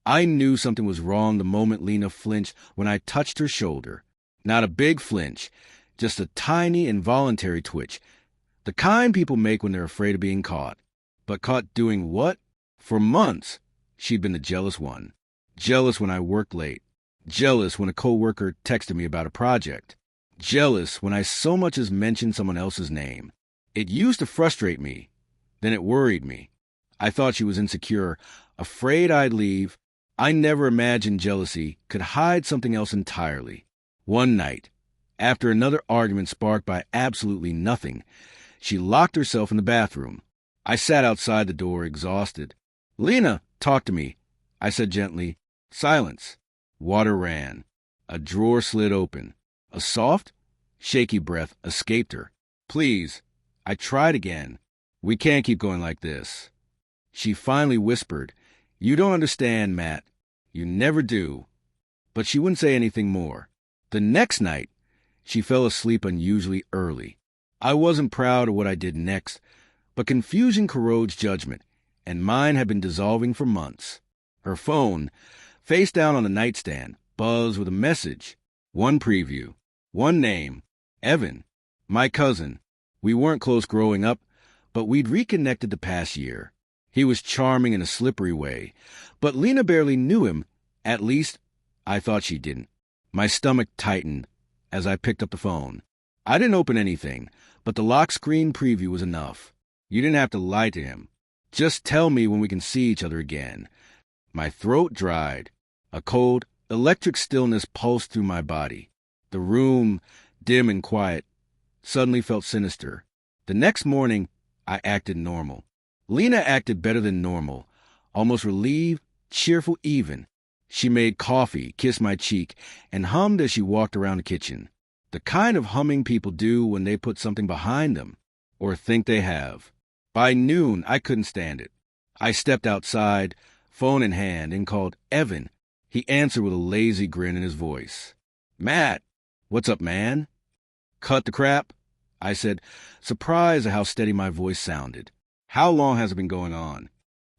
I knew something was wrong the moment Lena flinched when I touched her shoulder. Not a big flinch, just a tiny involuntary twitch. The kind people make when they're afraid of being caught. But caught doing what? For months, she'd been the jealous one. Jealous when I worked late. Jealous when a coworker texted me about a project. Jealous when I so much as mentioned someone else's name. It used to frustrate me. Then it worried me. I thought she was insecure, afraid I'd leave. I never imagined jealousy could hide something else entirely. One night, after another argument sparked by absolutely nothing, she locked herself in the bathroom. I sat outside the door, exhausted. "Lena, talk to me," I said gently. Silence. Water ran. A drawer slid open. A soft, shaky breath escaped her. "Please." I tried again. "We can't keep going like this." She finally whispered, "You don't understand, Matt. You never do." But she wouldn't say anything more. The next night, she fell asleep unusually early. I wasn't proud of what I did next, but confusion corrodes judgment, and mine had been dissolving for months. Her phone, face down on the nightstand, buzzed with a message. One preview. One name. Evan. My cousin. We weren't close growing up, but we'd reconnected the past year. He was charming in a slippery way, but Lena barely knew him. At least, I thought she didn't. My stomach tightened as I picked up the phone. I didn't open anything, but the lock screen preview was enough. You didn't have to lie to him. Just tell me when we can see each other again. My throat dried. A cold, electric stillness pulsed through my body. The room, dim and quiet, suddenly felt sinister. The next morning, I acted normal. Lena acted better than normal, almost relieved, cheerful even. She made coffee, kissed my cheek, and hummed as she walked around the kitchen. The kind of humming people do when they put something behind them, or think they have. By noon, I couldn't stand it. I stepped outside, phone in hand, and called Evan. He answered with a lazy grin in his voice. "Matt, what's up, man?" "Cut the crap," I said, surprised at how steady my voice sounded. "How long has it been going on?"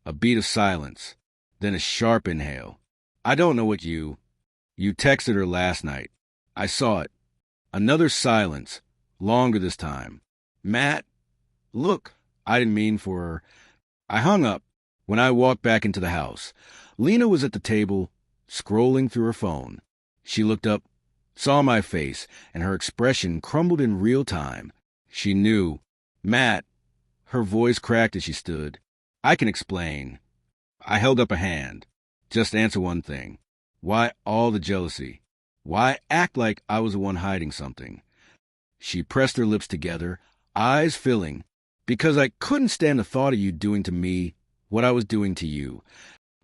A beat of silence, then a sharp inhale. "I don't know what you texted her last night. I saw it." Another silence, longer this time. "Matt, look." I didn't mean for her. I hung up. When I walked back into the house, Lena was at the table, scrolling through her phone. She looked up, saw my face, and her expression crumbled in real time. She knew. "Matt." Her voice cracked as she stood. "I can explain." I held up a hand. "Just answer one thing. Why all the jealousy? Why act like I was the one hiding something?" She pressed her lips together, eyes filling. "Because I couldn't stand the thought of you doing to me what I was doing to you."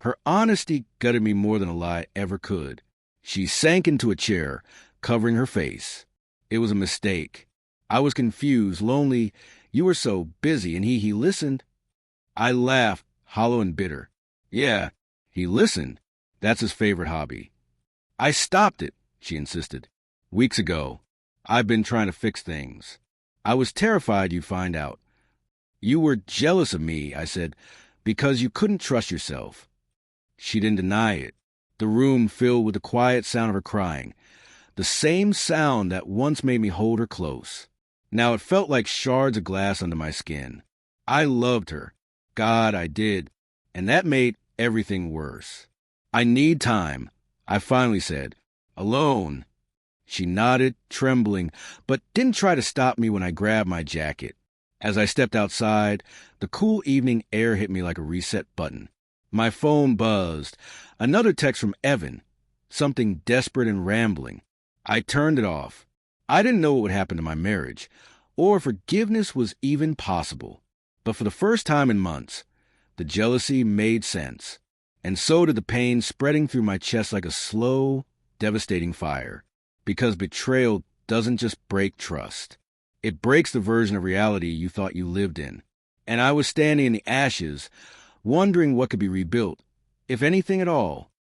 Her honesty gutted me more than a lie ever could. She sank into a chair, covering her face. "It was a mistake. I was confused, lonely. You were so busy, and he listened." I laughed, hollow and bitter. "Yeah, he listened. That's his favorite hobby." "I stopped it," she insisted. "Weeks ago. I've been trying to fix things. I was terrified you'd find out." "You were jealous of me," I said, "because you couldn't trust yourself." She didn't deny it. The room filled with the quiet sound of her crying, the same sound that once made me hold her close. Now it felt like shards of glass under my skin. I loved her. God, I did. And that made everything worse. "I need time," I finally said. "Alone." She nodded, trembling, but didn't try to stop me when I grabbed my jacket. As I stepped outside, the cool evening air hit me like a reset button. My phone buzzed. Another text from Evan. Something desperate and rambling. I turned it off. I didn't know what would happen to my marriage, or if forgiveness was even possible. But for the first time in months, the jealousy made sense. And so did the pain spreading through my chest like a slow, devastating fire. Because betrayal doesn't just break trust. It breaks the version of reality you thought you lived in. And I was standing in the ashes, wondering what could be rebuilt, if anything at all.